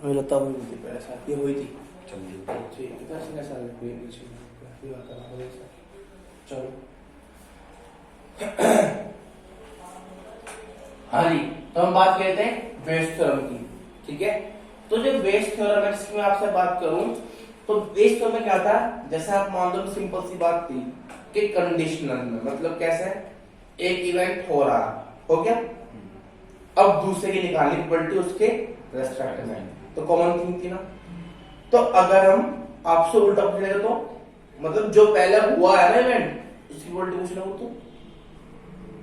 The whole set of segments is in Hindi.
हमें लगता हुई थी पहले साथ ये हुई थी। चलिए ठीक है, ऐसे कैसा लग रहा है? ये बात है चलो। हाँ जी, तो हम बात करते हैं बेस थ्योरम की। ठीक है, तो जो बेस थ्योरम है जिसकी मैं आपसे बात करूं, तो बेस थ्योरम में क्या था, जैसे आप मान लो सिंपल सी बात थी कि कंडीशनल में मतलब कैसे एक इवेंट हो रहा, हो गया, अब दूसरे की निकालनी प्रोबेबिलिटी उसके रेस्पेक्ट में, तो कॉमन थिंग थी ना। तो अगर हम आपसे उल्टा पूछेंगे तो मतलब जो पहले हुआ है ना इवेंट, उसकी प्रोबेबिलिटी पूछ रहे हो तो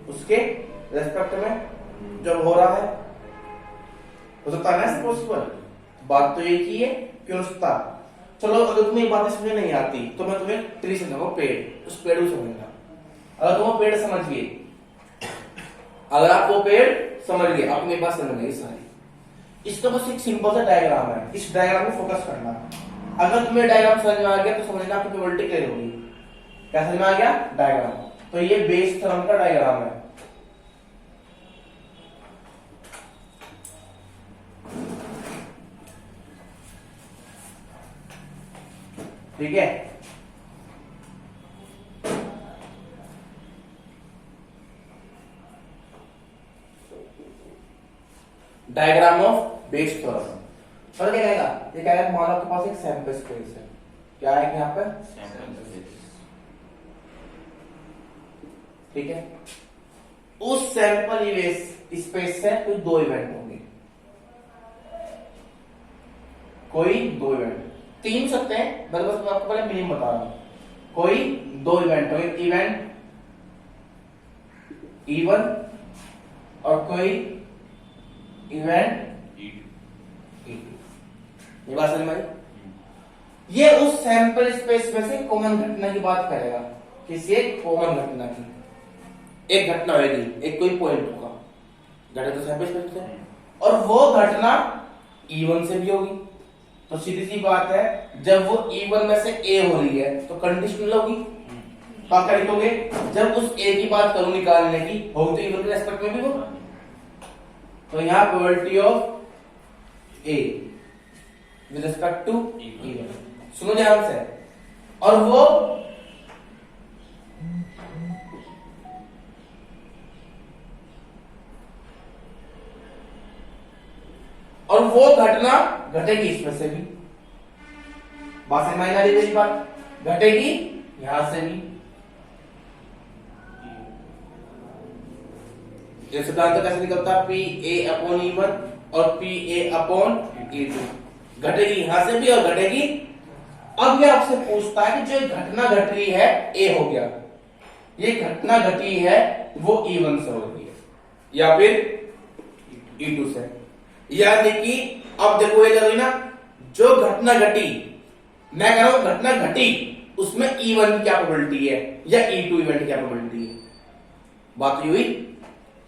उसके रेस्पेक्ट में जब हो रहा है, हो सकता है ना पॉसिबल। बात तो एक ही है, क्यों सकता। चलो अगर तुम्हें ये बातें समझ नहीं आती तो मैं तुम्हें ट्री समझाऊंगा, पेड़, उस पेड़ को समझना। अगर तुम पेड़ समझ गए, अगर आप वो पेड़ समझ गए, अपने पास समझ गए सारी, इसका बस एक सिंपल सा डायग्राम है, इस डायग्राम में फोकस करना। अगर तुम्हें डायग्राम समझ में आ गया तो समझना आपकी प्रोबेबिलिटी क्लियर होगी। क्या समझ में आ गया? डायग्राम। तो ये बेस थ्योरम का डायग्राम है। ठीक है, डायग्राम ऑफ बेस थ्योरम। और क्या कहेगा, ये कहेगा मान लो आपके पास एक सैंपल स्पेस है। क्या है यहाँ पे? ठीक है, उस सैंपल स्पेस से कोई दो इवेंट होंगे, कोई दो इवेंट, तीन सकते हैं, मैं बस आपको पहले मिनिमम बता रहा हूं। कोई दो इवेंट होंगे, इवेंट E1 और कोई इवेंट E2। ये बात समझ में आई? ये उस सैंपल स्पेस में से कॉमन घटना की बात करेगा, किसी एक कॉमन घटना की। एक घटना होगी, एक कोई पॉइंट होगा, घटना तो सैंपल स्पेस से, और वो घटना E1 से भी होगी। तो सीधी सी बात है, जब वो E1 में से A हो रही है तो कंडीशनल होगी। तो आप क्या लिखोगे, जब उस A की बात करूं निकालने की, होगी तो E1 के रेस्पेक्ट में भी हो। तो यहां probability of A with respect to E1, सुनो ध्यान से। और वो घटना घटेगी इसमें से भी। बात समझ में आ रही है? बात घटेगी यहां से भी। ये सिद्धांत कैसे निकलता है? पी ए अपॉन E1 और पी ए अपॉन E2, घटेगी यहां से भी और घटेगी। अब ये आपसे पूछता है कि जो घटना घट रही है A हो गया, ये घटना घटी है वो E1 से हो रही है या फिर E2 से। यानी कि अब देखो ये जरूरी ना, जो घटना घटी, मैं कह रहा हूं घटना घटी, उसमें E1 की क्या प्रोबेबिलिटी है या E2 इवेंट की क्या प्रोबेबिलिटी है। बात ये हुई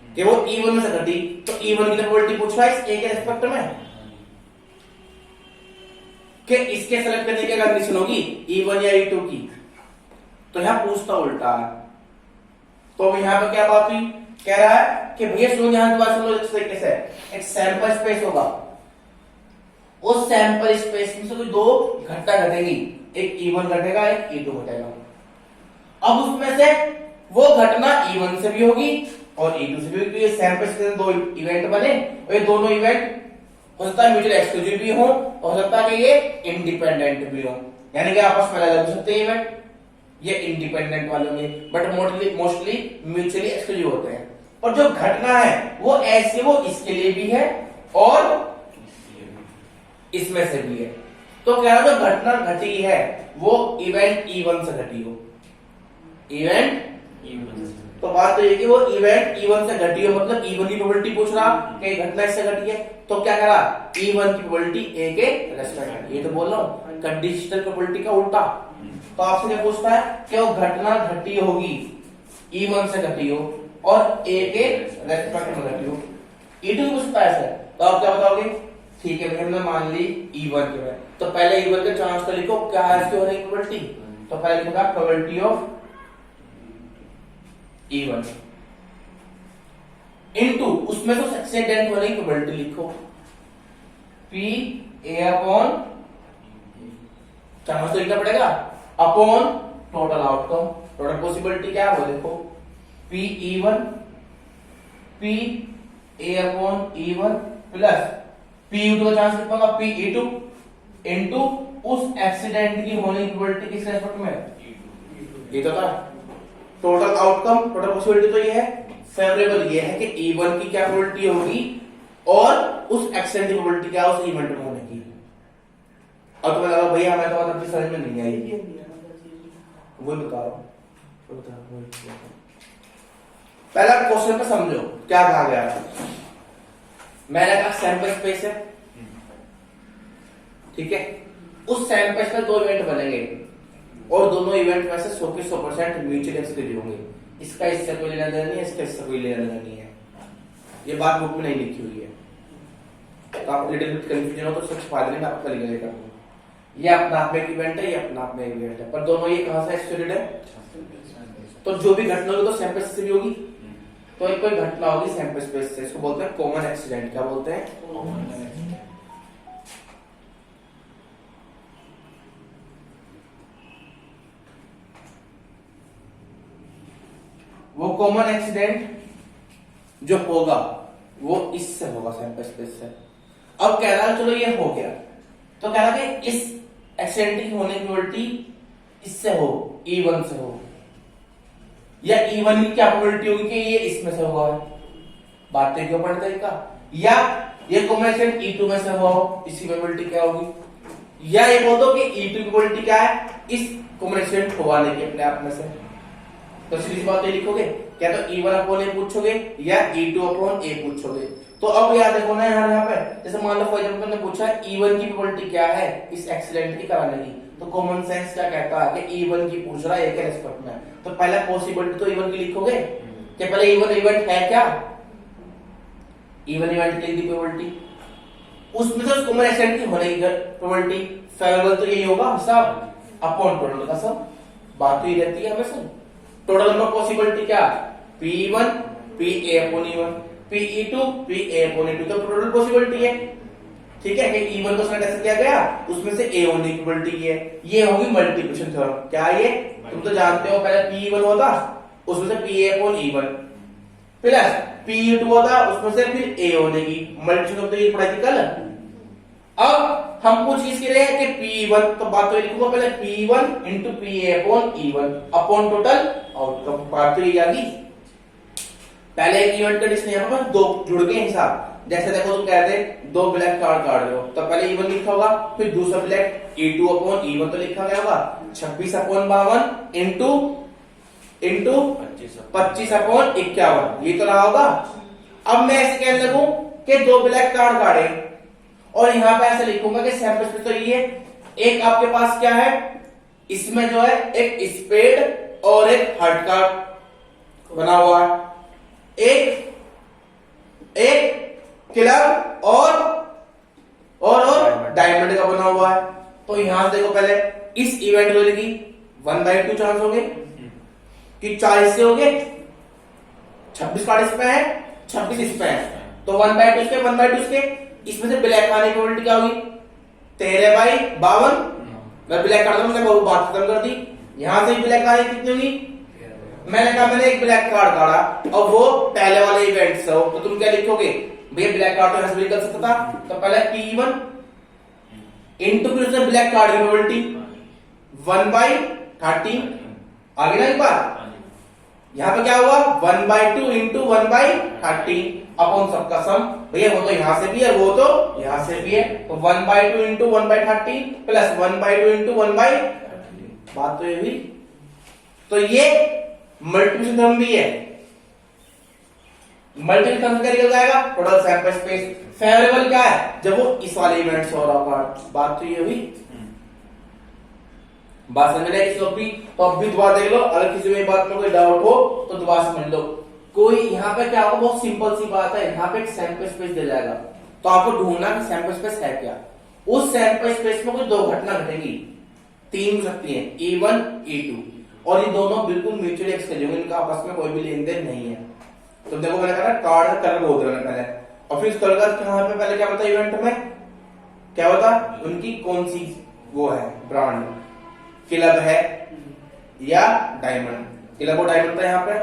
कि वो E1 में से घटी, तो E1 की प्रोबेबिलिटी पूछ रहा है इस A के रेस्पेक्ट में कि इसके सेलेक्ट करने की कंडीशन होगी E1 या E2 की। तो यहां पूछता उल्टा है। तो यहां पे क्या बात हुई, कह रहा है कि भैया सुनो, यहां की बात सुनो इस तरीके से, एक सैंपल स्पेस होगा, उस सैंपल स्पेस में से कोई दो घटना घटेगी, एक E1 घटेगा, एक E2 घटेगा। अब उसमें से वो घटना E1 से भी होगी और E2 से भी होगी। ये सैंपल स्पेस में दो इवेंट बने और ये दोनों इवेंट हो सकता है म्यूचुअल एक्सक्लूसिव भी हो, और हो सकता है कि ये इंडिपेंडेंट भी हो, यानी कि आपस में अलग हो सकते हैं इवेंट। ये इंडिपेंडेंट वाले में, बट मोस्टली म्यूचुअली एक्सक्लूसिव होते हैं। और जो घटना है वो ऐसे, वो इसके लिए भी है और इसमें से भी है। तो क्या जो घटना घटी है वो इवेंट E1 से घटी हो, इवेंट E1 से। तो बात तो ये कि वो इवेंट E1 से घटी हो, मतलब E1 की प्रोबेबिलिटी पूछ रहा कि घटना इससे घटी है, तो क्या करा, E1 की प्रोबेबिलिटी A के रेस्पेक्ट में। ये तो बोल रहा हूं कंडीशनल प्रोबेबिलिटी का उल्टा। तो आपसे क्या पूछता है कि वो घटना घटी होगी, E1 से घटी हो और A के रेस्पेक्ट में घटी हो। E2 पूछता है सर, तो आप क्या बताओगे? ठीक है भैया, हमने मान ली E1 के, तो पहले E1 के चांस को लिखो, क्या है इसकी होने की प्रोबेबिलिटी। तो पहले लिखोगा प्रोबेबिलिटी ऑफ E1 इनटू उसमें तो एक्सीडेंट होने की प्रोबेबिलिटी लिखो। पी ए अपॉन, चाहे तो लिखना पड़ेगा, upon total outcome. Total possibility क्या है वो देखो, P E1 P A upon E1 plus P E2 का चांस कितना होगा, पी E2 इनटू उस एक्सीडेंट की होने की प्रोबेबिलिटी किस रेस्पेक्ट में, ये तो था टोटल आउटकम। टोटल पॉसिबिलिटी तो ये है, फेवरेबल ये है कि E1 की क्या प्रोबेबिलिटी होगी और उस एक्सीडेंट की प्रोबेबिलिटी क्या उस इवेंट में होने की। और तुम्हें लगा भैया हमें तो अपनी समझ में नहीं आई, वो बता रहा हूं। पहला क्वेश्चन पे समझो क्या कहा गया है। मैंने कहा सैंपल स्पेस है, ठीक है, उस सैंपल पे दो इवेंट बनेंगे और दोनों इवेंट में से 100 के 100% म्यूचुअली एक्सक्लूसिव होंगे। इसका इससे कोई लेना देना नहीं है, इसका इससे कोई लेना देना नहीं है। ये बात बुक में नहीं लिखी हुई है, तो आप लिटिल बिट कंफ्यूजन हो तो सच फायदा नहीं, मैं आपको लिख देता हूं। ये अपना आप में एक इवेंट है, ये अपना आप में एक इवेंट है, पर दोनों ये कहां से एक्सक्लूडेड है, तो जो भी घटना होगी तो सैंपल से भी होगी। तो एक कोई घटना होगी सैंपल स्पेस से, इसको बोलते हैं कॉमन एक्सीडेंट। क्या बोलते हैं, वो कॉमन एक्सीडेंट जो होगा वो इससे होगा, सैंपल स्पेस से। अब कह रहा है चलो ये हो गया, तो कह रहा है कि इस एक्सीडेंट की होने की प्रोबेबिलिटी इससे हो, E1 से हो, या E1 की क्या प्रोबेबिलिटी होगी कि ये इसमें से होगा, बातें क्यों पढ़ते हैं का, या ये कॉम्बिनेशन E2 में से हुआ हो, इसकी प्रोबेबिलिटी क्या होगी, या ये बोल दो कि E2 की प्रोबेबिलिटी क्या है इस कॉम्बिनेशन होने की अपने आप में से। तो सीधी बात ये लिखोगे, क्या तो E1 अपॉन ए पूछोगे या E2 अपॉन ए पूछोगे। तो अब याद देखो ना यहाँ पे, जैसे मान लो फॉर एग्जांपल ने पूछा E1 की प्रोबेबिलिटी क्या है इस एक्सीडेंट की कराने की, तो कॉमन सेंस क्या कहता है कि E1 की पूछ रहा है ए के रेस्पेक्ट में, तो पहला पॉसिबिलिटी तो E1 की लिखोगे कि पहले E1 इवेंट है क्या, E1 इवेंट की प्रोबेबिलिटी, उसमें से कॉमन एक्सीडेंट की होने की प्रोबेबिलिटी फेवरेबल तो यही होगा हिसाब अपॉन टोटल का सब। बात तो ये रहती है हमेशा। टोटल नंबर पॉसिबिलिटी क्या, P1 P A upon E1 P2 P A upon E2, तो टोटल पॉसिबिलिटी है, ठीक है, कि E1 को सिलेक्ट ऐसे किया गया, उसमें से A होने की प्रोबेबिलिटी है। ये होगी मल्टीप्लिकेशन थ्योरम। क्या ये तुम तो जानते हो, पहले P1 होता उसमें से PA upon E1 plus P2 होता उसमें से फिर A होने की मल्टीप्लिकेशन, तो ये पढ़ाई थी कल। अब हम पूछ किसके लिए कि P1, तो बात तो ये लिखूंगा पहले P1 into PA upon E1 upon total outcome. बात तो ये आ गई। पहले एक इवेंट कंडीशन यहाँ पर दो जुड़ गए हिसाब, जैसे देखो तुम कहते दो ब्लैक कार्ड काट रहे हो, तो पहले E1 लिखा होगा, फिर दूसरा ब्लैक E2 अपॉन E1 तो लिखा गया होगा 26 अपॉन 52 इंटू 25 अपॉन 51, ये तो रहा होगा। अब मैं ऐसे कहने लगूं कि दो ब्लैक कार्ड काटे और यहां पे ऐसे लिखूंगा कि सैंपल स्पेस तो ये एक आपके पास क्या है, इसमें जो है एक स्पेड और एक हार्ट कार्ड बना हुआ है, एक क्लब और डायमंड का बना हुआ है। तो यहां से देखो पहले इस इवेंट को लिखी 1/2 चांस हो गए कि 40 से हो गए, 26 कार्ड इसमें है 26 इसमें है, तो 1/2 इसके 1/2 इसके, इसमें से ब्लैक आने की प्रोबेबिलिटी क्या होगी 13/52। मैं ब्लैक कार्ड मैंने बहुत बात खत्म कर दी। यहां से ब्लैक आने कितनी होगी, मैंने कहा मैंने एक ब्लैक कार्ड काटा और वो पहले वाले इवेंट से हो, तो तुम क्या लिखोगे भैया ब्लैक कार्ड तो यहां से भी निकल सकता था, तो पहले P1 इंटू फिर उसने ब्लैक कार्ड की प्रोबेबिलिटी 1/13 आगे ना एक बार, यहां पे क्या हुआ 1/2 इंटू 1/13 अपॉन सबका सम। भैया वो तो यहां से भी है, वो तो यहां से भी है, तो 1/2 इंटू 1/13 प्लस 1/2 इंटू 1/13, बात तो ये हुई। तो ये मल्टीप्लिकेशन थ्योरम भी है, मल्टीप्लिकेशन थ्योरम क्या निकल जाएगा, टोटल सैंपल स्पेस फेवरेबल क्या है जब वो इस वाले इवेंट से हो रहा होगा। बात तो ये हुई, बात समझ रहे किसी भी, तो अब भी दोबारा देख लो, अगर किसी में बात में कोई डाउट हो तो दोबारा समझ लो। कोई यहाँ पे क्या होगा, बहुत सिंपल सी बात है, यहाँ पे एक सैंपल स्पेस दे जाएगा, तो आपको ढूंढना कि सैंपल स्पेस है क्या। उस सैंपल स्पेस में कोई दो घटना घटेगी, तीन हो सकती है E1 E2, और ये दोनों बिल्कुल म्यूचुअली एक्सक्लूसिव होंगे, इनका आपस में कोई भी लेन देन नहीं है। तो देखो मैंने कहा कार्ड का कलर बोल रहा पहले, और फिर इस कलर का यहाँ पे पहले क्या बताया इवेंट में क्या बता, उनकी कौन सी वो है ब्रांड, क्लब है या डायमंड। क्लब और डायमंड था यहाँ पे,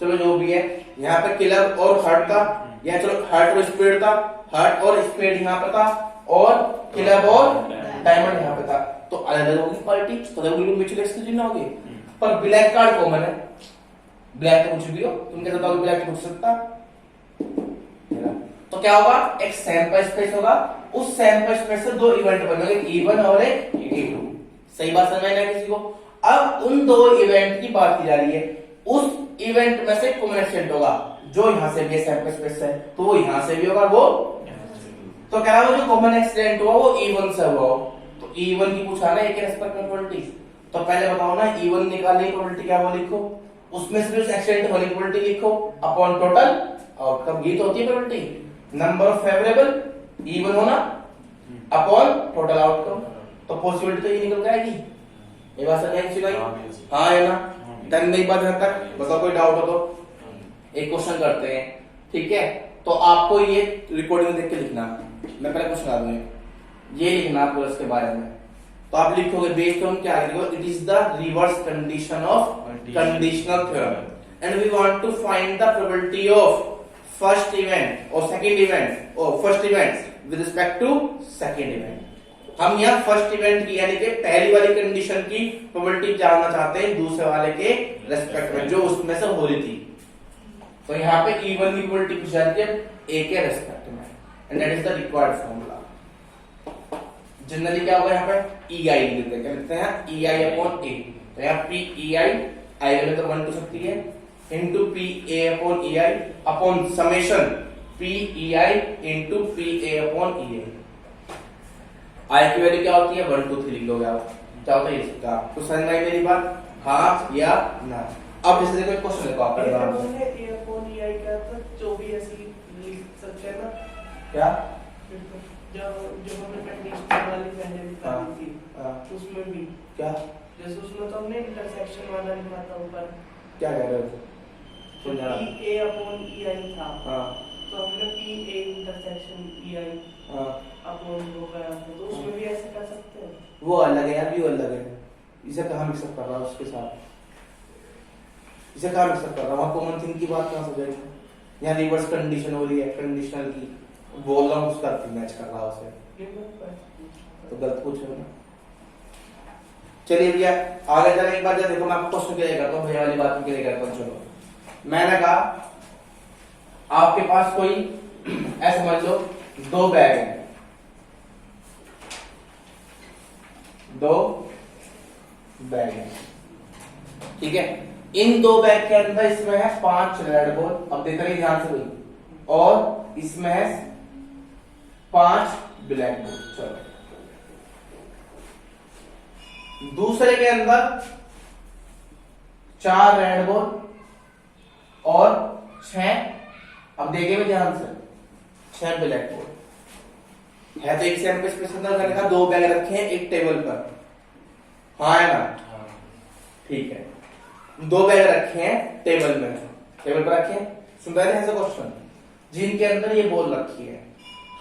चलो जो भी है, यहाँ पे क्लब और हार्ट था, या चलो हार्ट और स्पेड था, हार्ट और स्पेड यहाँ पे था, और क्लब और डायमंड यहाँ पे था। तो अलग अलग होगी क्वालिटी, तो बिल्कुल म्यूचुअल एक्सक्लूसिव होगी। पर ब्लैक कार्ड कॉमन है, ब्लैक तो कुछ भी हो, तुम कैसे बताओगे ब्लैक तो कुछ सकता। तो क्या होगा, एक सैंपल स्पेस होगा, उस सैंपल स्पेस से दो इवेंट बनेंगे, E1 और एक E2। सही बात समझ में किसी को। अब उन दो इवेंट की बात की जा रही है, उस इवेंट में से कॉमन एक्सटेंट होगा, जो यहां से भी सैंपल स्पेस है तो वो यहां से भी होगा, वो तो कह रहा है जो कॉमन एक्सटेंट हुआ वो E1 से हुआ। तो E1 की पूछा ना एक रेस्पेक्ट में प्रोबेबिलिटी, तो पहले बताओ ना E1 निकालने की प्रोबेबिलिटी क्या वो लिखो, उसमें से उस एक्सटेंट वाली प्रोबेबिलिटी लिखो अपॉन टोटल आउटकम, ये तो होती है probability. Number of favourable E1 होना अपॉन टोटल आउटकम, तो पॉसिबिलिटी तो ये निकल के आएगी। ये बात समझ आई भाई? हाँ है ना। डन नहीं बात यहाँ तक, बताओ कोई डाउट हो तो। एक क्वेश्चन करते हैं, ठीक है। तो आपको ये रिकॉर्डिंग देख के लिखना, मैं पहले क्वेश्चन बता दूं, ये लिखना आपको इसके बारे में। तो आप लिखोगे बेस्ड ऑन क्या लिखोगे, it is the reverse condition of conditional theorem and we want to find the probability of first event और सेकंड इवेंट, और first event with respect to second event. हम यहाँ फर्स्ट इवेंट की यानी कि पहली वाली कंडीशन की प्रोबेबिलिटी जानना चाहते हैं दूसरे वाले के रेस्पेक्ट में, जो उसमें से हो रही थी। तो यहाँ पे E1 की प्रोबेबिलिटी पूछी जाती है A के रेस्पेक्ट में, and that is the required formula. Generally क्या होगा यहाँ पे EI लिखते हैं, क्या लिखते हैं EI अपॉन A। तो यहाँ PEI आई वैल्यू तो 1 टू सकती है into PA upon EI upon summation PEI into PA upon EI। आई की वैल्यू क्या होती है 1 2 3 लिख लोगे आप, क्या होता है इसका, तो समझ में आई मेरी बात, हाँ या ना। अब जैसे देखो क्वेश्चन देखो आप A अपॉन EI क्या था, जो भी ऐसी लिख सकते हैं ना, क्या जो हमने कंडीशनल वाली पहले निकाली थी उसमें भी क्या, जैसे उसमें तो हमने इंटरसेक्शन वाला लिखा था ऊपर, क्या कह रहे हो PA अपॉन EI था, हाँ तो हमने PA इंटरसेक्शन EI हाँ अपॉन वो गया था, तो उसमें भी ऐसे कर सकते हैं। वो अलग है यार, वो अलग है, इसे कहाँ मिक्सअप कर रहा है उसके साथ, इसे कहाँ मिक्सअप कर रहा हूँ, कॉमन थिंग की बात कहाँ से जाएगी। यहाँ रिवर्स कंडीशन हो रही है, कंडीशनल की बोल रहा हूँ, उसका मैच कर रहा है उसे, तो गलत पूछ रहे हो ना। चलिए भैया आगे चले, एक बार देखो मैं आपको क्वेश्चन क्लियर करता हूँ, भैया वाली बात क्लियर करता हूँ। चलो मैंने कहा आपके पास कोई ऐसे समझ लो दो बैग है, दो बैग है, ठीक है। इन दो बैग के अंदर इसमें है 5 रेड बॉल, अब देख रहे ध्यान से भाई, और इसमें है 5 ब्लैक बॉल। चलो दूसरे के अंदर 4 रेड बॉल और 6, अब देखे भी ध्यान से, 6 ब्लैक बॉल है। तो एक सैंपल स्पेस करने का 2 बैग रखे हैं एक टेबल पर, हाँ है ना, ठीक है। 2 बैग रखे हैं टेबल में, टेबल पर रखे हैं। सुन रहे हैं ऐसा क्वेश्चन, जिनके अंदर ये बॉल रखी है,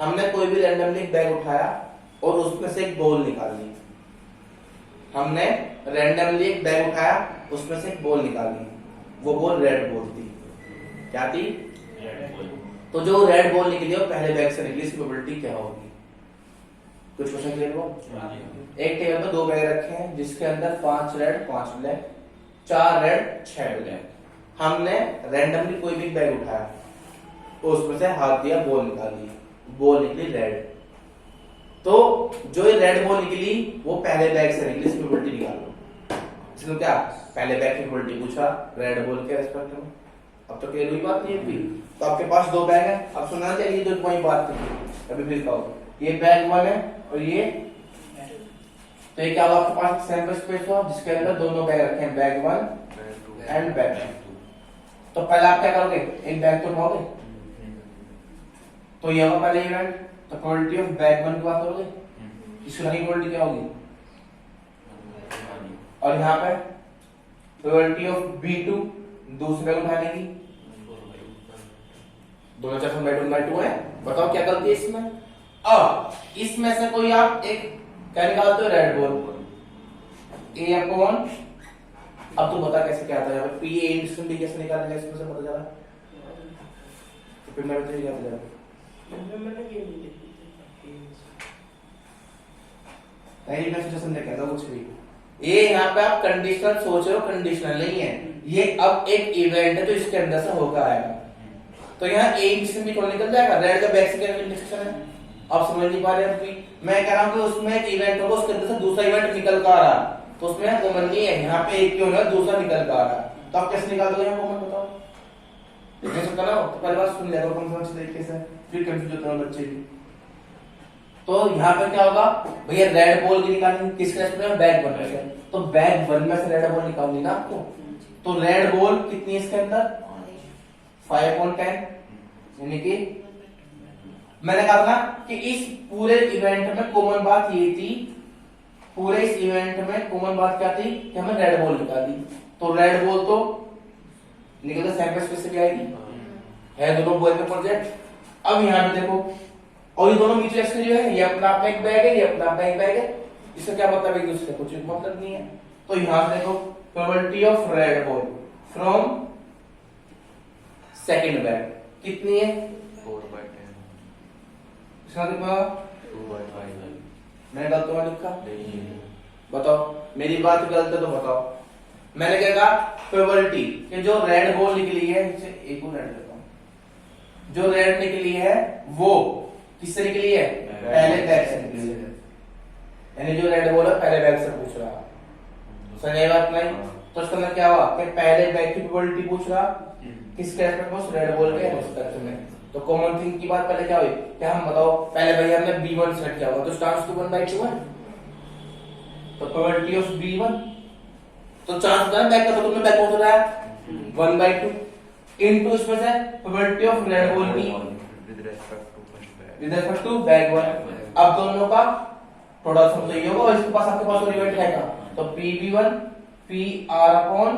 हमने कोई भी रैंडमली एक बैग उठाया और उसमें से एक बॉल निकाल ली, हमने रैंडमली एक बैग उठाया उसमें से एक बॉल निकाली, वो बॉल रेड बॉल थी, क्या थी, तो जो रेड बॉल निकली और पहले बैग से निकली, इसकी प्रोबेबिलिटी क्या होगी। कुछ क्वेश्चन क्लियर हो। एक टेबल पर 2 बैग रखे हैं जिसके अंदर 5 रेड 5 ब्लैक, 4 रेड 6 ब्लैक, हमने रैंडमली कोई भी बैग उठाया और उसमें से हाथ दिया, बॉल निकाली, बॉल निकली रेड। तो जो ये रेड बॉल निकली वो पहले बैग से निकली, इसकी प्रोबेबिलिटी निकालो। इसमें क्या पहले बैग की प्रोबेबिलिटी पूछा रेड बॉल के रेस्पेक्ट में, अब तो क्लियर हुई बात नहीं है। तो आपके पास 2 बैग है, अब सुनना चाहिए जो कोई बात नहीं, अभी फिर कहो ये बैग 1 है और ये, तो ये क्या हुआ आपके पास सैंपल स्पेस हुआ जिसके अंदर दोनों बैग रखे हैं, बैग 1 एंड बैग 2। तो पहले आप क्या करोगे, एक बैग तो उठाओगे, तो ये होगा पहले इवेंट, तो प्रोबेबिलिटी ऑफ बैग 1 की बात करोगे, इसकी प्रोबेबिलिटी क्या होगी, और यहाँ पे प्रोबेबिलिटी ऑफ B2 दूसरे बैग उठाने की, दोनों चार बाय 2 है। बताओ क्या गलती है इसमें। अब इसमें से कोई आप एक क्या निकालते हो, रेड बॉल ए अपॉन, अब तू बता कैसे क्या आता है पी ए इंटू बी कैसे निकालेंगे इसमें से पता चला, तो फिर मैं बताइए क्या चलेगा। मैंने ये नहीं देखी थी। नहीं मैं सजेशन नहीं कहता कुछ भी, ये यहाँ पे आप कंडीशनल सोच रहे हो, कंडीशनल नहीं है ये, अब एक इवेंट है जो इसके अंदर से होकर आएगा, तो यहाँ ए इंटू बी थोड़ा निकल जाएगा, रेड का बैक से क्या इंटरसेक्शन है, आप समझ नहीं पा रहे हैं अभी। मैं कह रहा हूँ कि उसमें एक इवेंट होगा, उसके अंदर से दूसरा इवेंट निकल कर आ रहा, तो उसमें कॉमन नहीं है, यहाँ पे एक क्यों है दूसरा निकल कर आ रहा, तो आप कैसे निकाल दोगे यहाँ कॉमन बताओ, नहीं सकता ना, तो पहले बात सुन लिया करो कौन सा तरीके से, फिर कंफ्यूज होते हैं बच्चे भी। तो यहाँ पे क्या होगा भैया, रेड बॉल की निकालेंगे किस रेस्ट में, बैक वन में से, तो बैक वन में से रेड बॉल निकालनी ना आपको, तो रेड बॉल कितनी है इसके अंदर 5/10, यानी कि मैंने कहा था कि इस पूरे इवेंट में कॉमन बात ये थी, पूरे इस इवेंट में कॉमन बात क्या थी कि हमें रेड बॉल निकाली, तो रेड बॉल तो निकल सैंपल स्पेस से भी आएगी, है दोनों बॉल के प्रोजेक्ट। अब यहाँ पे देखो, और ये दोनों म्यूचुअल एक्सचेंज है, ये अपना अपना एक बैग है, ये अपना अपना एक बैग है, इससे क्या मतलब है कि उससे कुछ मतलब नहीं है। तो यहाँ से देखो probability of red ball from second bag कितनी है 4/10, इसका कितना 2/5, मैंने गलत तो लिखा, बताओ मेरी बात गलत है तो बताओ। मैंने क्या कहा प्रोबेबिलिटी कि जो रेड बॉल निकली है, इसे एक और रेड देता हूं, जो रेड निकली है वो किससे निकली है, पहले बैग से निकली है, यानी जो रेड बॉल है पहले बैग से पूछ रहा, समझ बात नहीं। तो इसका मतलब क्या हुआ कि पहले बैग की प्रोबेबिलिटी पूछ रहा किसके रेस्पेक्ट में, रेड बॉल के रेस्पेक्ट में। तो कॉमन थिंग की बात पहले क्या हुई कि हम बताओ पहले भाई हमने b1 सेलेक्ट किया हुआ, तो चांस तो 1/2 है, तो प्रोबेबिलिटी ऑफ b1, तो चांस होता है बैक का, तो तुमने बैक हो रहा है 1/2 इनटू इसमें से probability of red ball b with respect to back 1। अब दोनों का थोड़ा सा सही होगा, और इसके पास आपके पास और इवेंट है, तो pb1 pr upon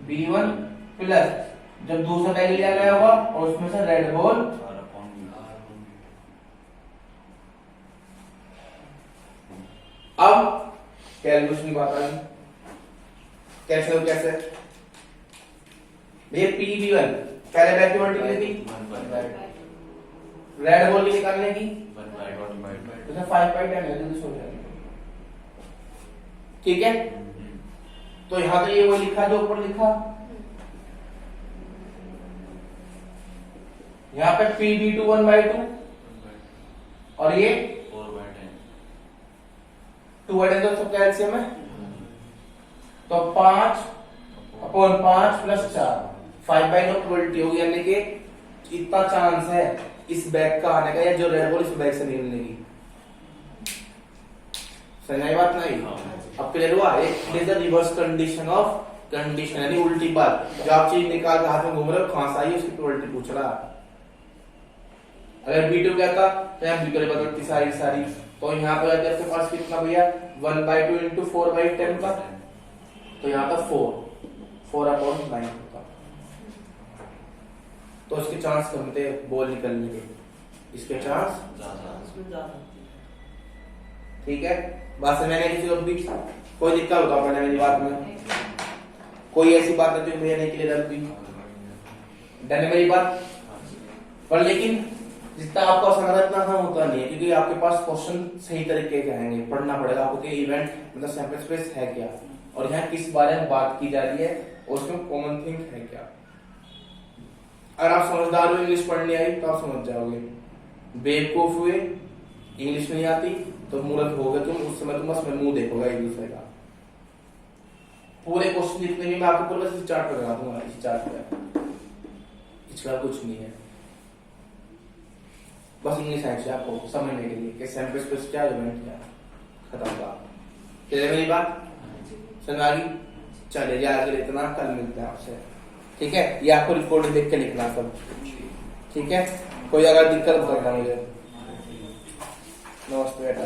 b1 plus जब दूसरा बैग लिया गया होगा और उसमें से रेड बॉल, अब कैलकुलेशन की बात आ गई, कैसे हो कैसे भैया pb1 पहले बैग की प्रोबेबिलिटी थी, रेड बॉल की निकालने की 5/10 है, जल्दी सो जाएगी, ठीक है। तो यहां तो ये वो लिखा जो ऊपर लिखा, यहाँ पे pb2 1/2 और ये 2/10 तो सबका एलसीएम है, तो 5/5 प्लस 4 5/9 प्रोबेबिलिटी होगी, यानी कि इतना चांस है इस बैग का आने का, या जो रेड बॉल इस बैग से निकलने की, सही बात नहीं। अब क्लियर हुआ, एक is the reverse condition of condition, यानी उल्टी बात, जो आप चीज निकाल के हाथ में घूम रहे हो कहां से आई उसकी प्रोबेबिलिटी पूछ रहा। अगर b2 कहता तो यहाँ b2 बदलती सारी, तो यहाँ पे आपके पास कितना भैया 1/2 इंटू 4/10 का, तो यहाँ था 4/9 होता, तो इसके चांस कम थे बॉल निकलने के, इसके चांस इसमें ज्यादा, ठीक है। बात से मैंने किसी को भी कोई दिक्कत होता पहले मेरी बात में, कोई ऐसी बात है जो मुझे नहीं क्लियर अभी डन है मेरी बात, पर लेकिन जितना आपको समझ इतना काम होता नहीं है, क्योंकि आपके पास क्वेश्चन सही तरीके के आएंगे, पढ़ना पड़ेगा आपको कि इवेंट मतलब सैंपल स्पेस है क्या, और यहाँ किस बारे में बात की जा रही है, और उसमें कॉमन थिंग है क्या। अगर आप समझदार हो, इंग्लिश पढ़नी आई तो आप समझ जाओगे, बेवकूफ हुए इंग्लिश नहीं आती तो मूर्ख हो गए तुम, उस समय तुम बस मुंह देखोगे एक दूसरे का। पूरे क्वेश्चन जितने भी मैं आपको पूरा इस चार्ट पर लगा दूंगा, इस चार्ट पे, इसका कुछ नहीं है, बस इंग्लिश आनी चाहिए आपको समझने के लिए कि सैंपल स्पेस क्या, इवेंट क्या, खत्म बात। चलिए मेरी बात समझ आ गई, चलिए आगे इतना, कल मिलते हैं आपसे, ठीक है। ये आपको रिकॉर्डिंग देख के लिखना सब, ठीक है। कोई अगर दिक्कत बताना मुझे, नमस्ते बेटा।